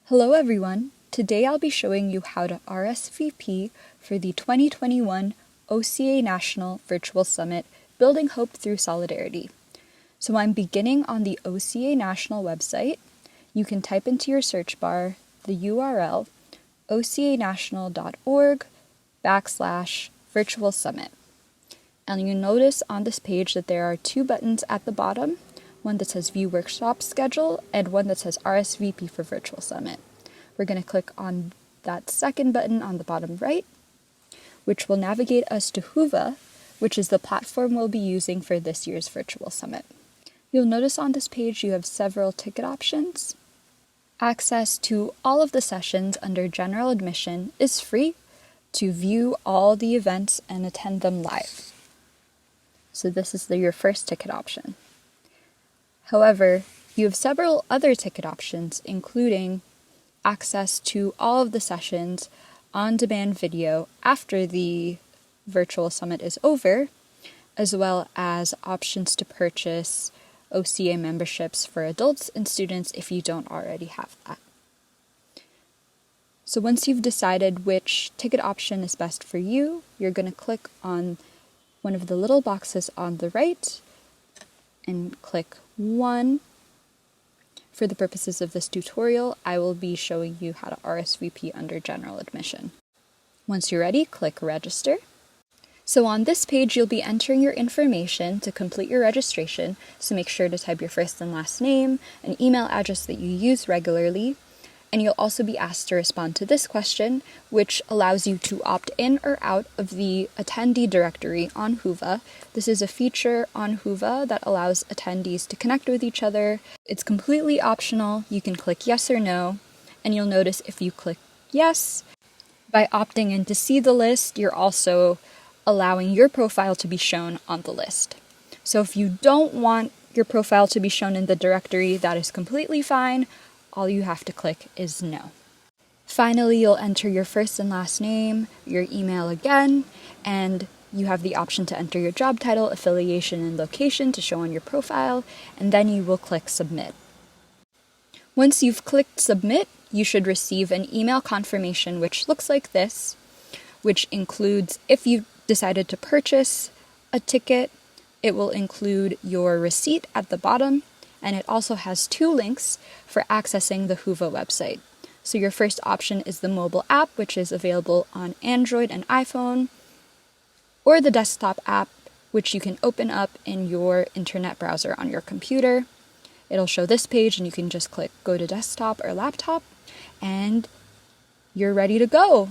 Hello everyone! Today I'll be showing you how to RSVP for the 2021 OCA National Virtual Summit, Building Hope Through Solidarity. So I'm beginning on the OCA National website. You can type into your search bar the URL ocanational.org/virtual summit. And you notice on this page that there are two buttons at the bottom, one that says View Workshop Schedule and one that says RSVP for Virtual Summit. We're going to click on that second button on the bottom right, which will navigate us to Whova, which is the platform we'll be using for this year's Virtual Summit. You'll notice on this page you have several ticket options. Access to all of the sessions under General Admission is free to view all the events and attend them live. So this is your first ticket option. However, you have several other ticket options, including access to all of the sessions on-demand video after the virtual summit is over, as well as options to purchase OCA memberships for adults and students if you don't already have that. So once you've decided which ticket option is best for you, you're going to click on one of the little boxes on the right and click 1. For the purposes of this tutorial, I will be showing you how to RSVP under General Admission. Once you're ready, click Register. So on this page, you'll be entering your information to complete your registration, so make sure to type your first and last name, an email address that you use regularly, and you'll also be asked to respond to this question, which allows you to opt in or out of the attendee directory on Whova. This is a feature on Whova that allows attendees to connect with each other. It's completely optional. You can click yes or no, and you'll notice if you click yes, by opting in to see the list, you're also allowing your profile to be shown on the list. So if you don't want your profile to be shown in the directory, that is completely fine. All you have to click is no. Finally, you'll enter your first and last name, your email again, and you have the option to enter your job title, affiliation, and location to show on your profile, and then you will click Submit. Once you've clicked Submit, you should receive an email confirmation which looks like this, which includes, if you decided to purchase a ticket, it will include your receipt at the bottom, and it also has two links for accessing the Whova website. So your first option is the mobile app, which is available on Android and iPhone, or the desktop app, which you can open up in your internet browser on your computer. It'll show this page, and you can just click Go to Desktop or Laptop, and you're ready to go.